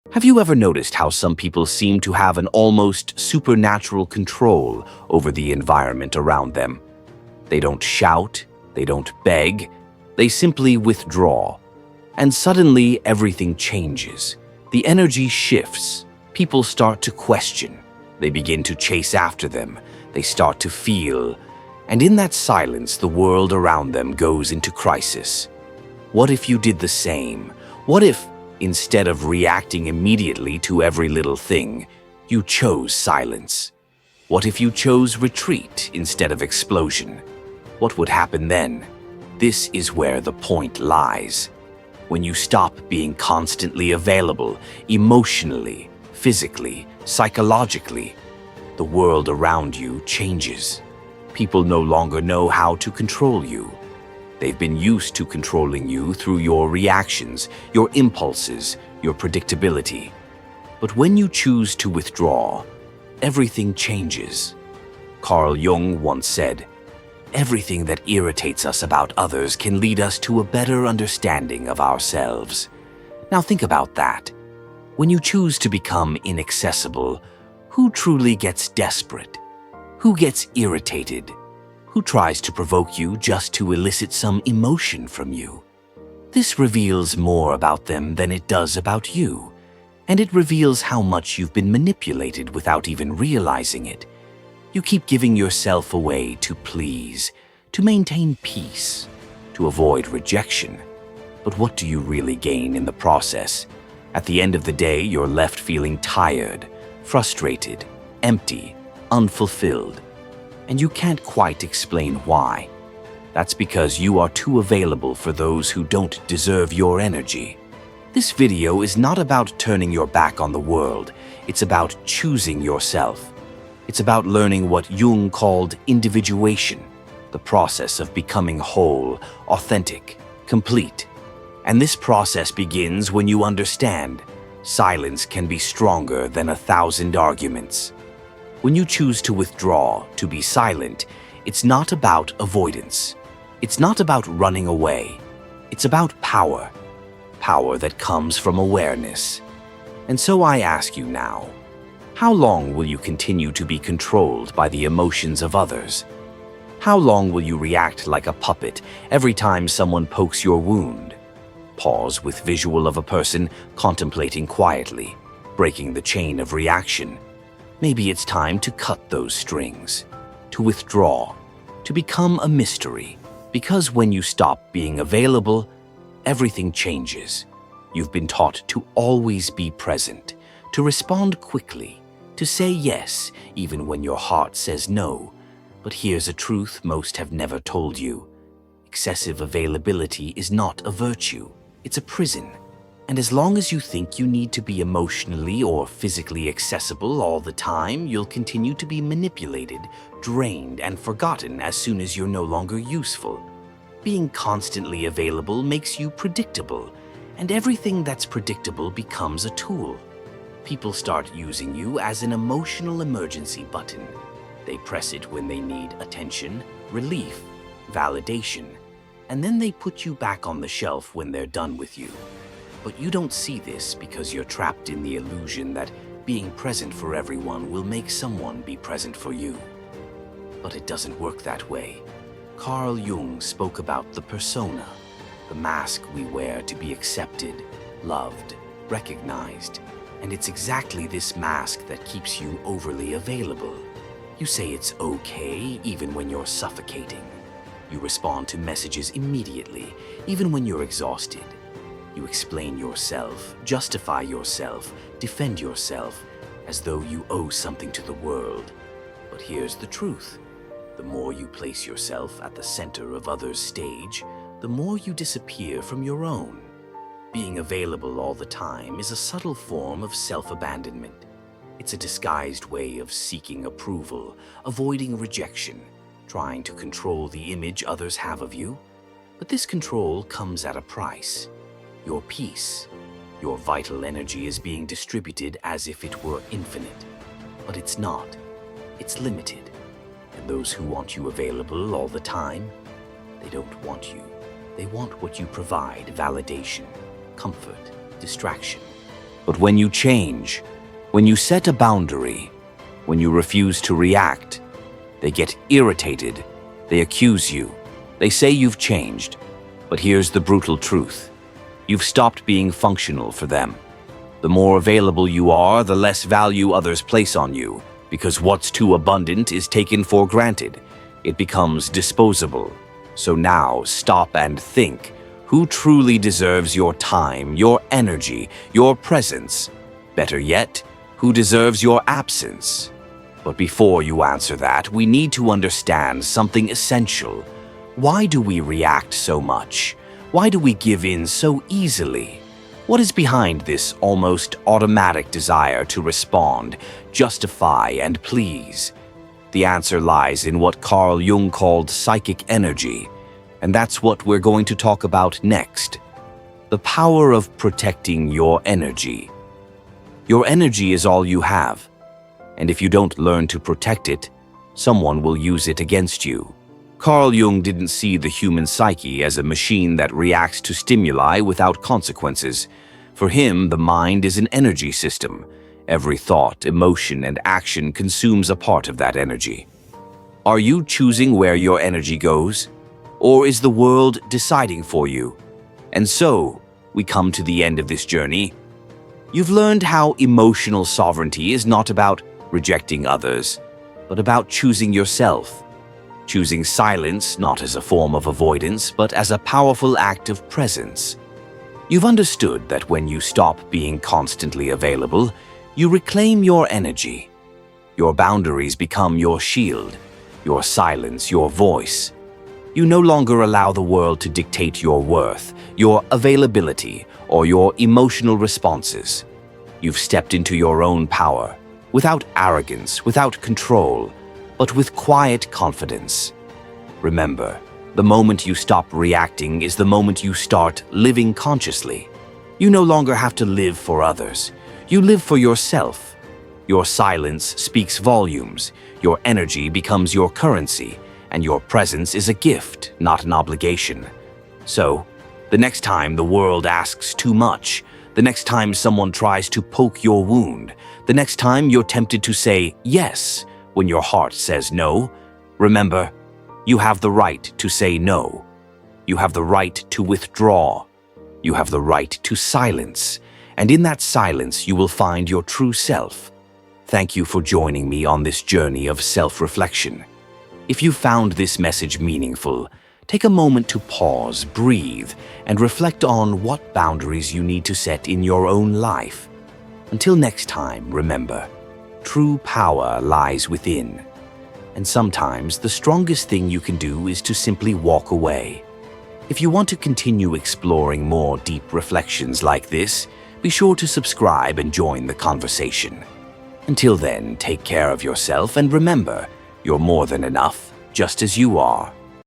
Have you ever noticed how some people seem to have an almost supernatural control over the environment around them? They don't shout, they don't beg, they simply withdraw. And suddenly everything changes. The energy shifts. People start to question. They begin to chase after them. They start to feel. And in that silence, the world around them goes into crisis. What if you did the same? What if, instead of reacting immediately to every little thing, you chose silence? What if you chose retreat instead of explosion? What would happen then? This is where the point lies. When you stop being constantly available, emotionally, physically, psychologically, the world around you changes. People no longer know how to control you. They've been used to controlling you through your reactions, your impulses, your predictability. But when you choose to withdraw, everything changes. Carl Jung once said, "Everything that irritates us about others can lead us to a better understanding of ourselves." Now think about that. When you choose to become inaccessible, who truly gets desperate? Who gets irritated? Who tries to provoke you just to elicit some emotion from you? This reveals more about them than it does about you, and it reveals how much you've been manipulated without even realizing it. You keep giving yourself away to please, to maintain peace, to avoid rejection. But what do you really gain in the process? At the end of the day, you're left feeling tired, frustrated, empty, unfulfilled. And you can't quite explain why. That's because you are too available for those who don't deserve your energy. This video is not about turning your back on the world. It's about choosing yourself. It's about learning what Jung called individuation, the process of becoming whole, authentic, complete. And this process begins when you understand silence can be stronger than 1,000 arguments. When you choose to withdraw, to be silent, it's not about avoidance. It's not about running away. It's about power. Power that comes from awareness. And so I ask you now, how long will you continue to be controlled by the emotions of others? How long will you react like a puppet every time someone pokes your wound? Pause with visual of a person contemplating quietly, breaking the chain of reaction. Maybe it's time to cut those strings, to withdraw, to become a mystery. Because when you stop being available, everything changes. You've been taught to always be present, to respond quickly, to say yes even when your heart says no. But here's a truth most have never told you. Excessive availability is not a virtue, it's a prison. And as long as you think you need to be emotionally or physically accessible all the time, you'll continue to be manipulated, drained, and forgotten as soon as you're no longer useful. Being constantly available makes you predictable, and everything that's predictable becomes a tool. People start using you as an emotional emergency button. They press it when they need attention, relief, validation, and then they put you back on the shelf when they're done with you. But you don't see this because you're trapped in the illusion that being present for everyone will make someone be present for you. But it doesn't work that way. Carl Jung spoke about the persona, the mask we wear to be accepted, loved, recognized. And it's exactly this mask that keeps you overly available. You say it's okay even when you're suffocating. You respond to messages immediately, even when you're exhausted. You explain yourself, justify yourself, defend yourself, as though you owe something to the world. But here's the truth. The more you place yourself at the center of others' stage, the more you disappear from your own. Being available all the time is a subtle form of self-abandonment. It's a disguised way of seeking approval, avoiding rejection, trying to control the image others have of you. But this control comes at a price. Your peace, your vital energy is being distributed as if it were infinite. But it's not. It's limited. And those who want you available all the time, they don't want you. They want what you provide: validation, comfort, distraction. But when you change, when you set a boundary, when you refuse to react, they get irritated, they accuse you, they say you've changed. But here's the brutal truth. You've stopped being functional for them. The more available you are, the less value others place on you, because what's too abundant is taken for granted. It becomes disposable. So now stop and think. Who truly deserves your time, your energy, your presence? Better yet, who deserves your absence? But before you answer that, we need to understand something essential. Why do we react so much? Why do we give in so easily? What is behind this almost automatic desire to respond, justify, and please? The answer lies in what Carl Jung called psychic energy, and that's what we're going to talk about next. The power of protecting your energy. Your energy is all you have, and if you don't learn to protect it, someone will use it against you. Carl Jung didn't see the human psyche as a machine that reacts to stimuli without consequences. For him, the mind is an energy system. Every thought, emotion, and action consumes a part of that energy. Are you choosing where your energy goes? Or is the world deciding for you? And so, we come to the end of this journey. You've learned how emotional sovereignty is not about rejecting others, but about choosing yourself. Choosing silence not as a form of avoidance, but as a powerful act of presence. You've understood that when you stop being constantly available, you reclaim your energy. Your boundaries become your shield, your silence, your voice. You no longer allow the world to dictate your worth, your availability, or your emotional responses. You've stepped into your own power, without arrogance, without control, but with quiet confidence. Remember, the moment you stop reacting is the moment you start living consciously. You no longer have to live for others. You live for yourself. Your silence speaks volumes. Your energy becomes your currency, and your presence is a gift, not an obligation. So, the next time the world asks too much, the next time someone tries to poke your wound, the next time you're tempted to say yes when your heart says no, remember, you have the right to say no. You have the right to withdraw. You have the right to silence. And in that silence, you will find your true self. Thank you for joining me on this journey of self-reflection. If you found this message meaningful, take a moment to pause, breathe, and reflect on what boundaries you need to set in your own life. Until next time, remember, true power lies within. And sometimes the strongest thing you can do is to simply walk away. If you want to continue exploring more deep reflections like this, be sure to subscribe and join the conversation. Until then, take care of yourself and remember, you're more than enough, just as you are.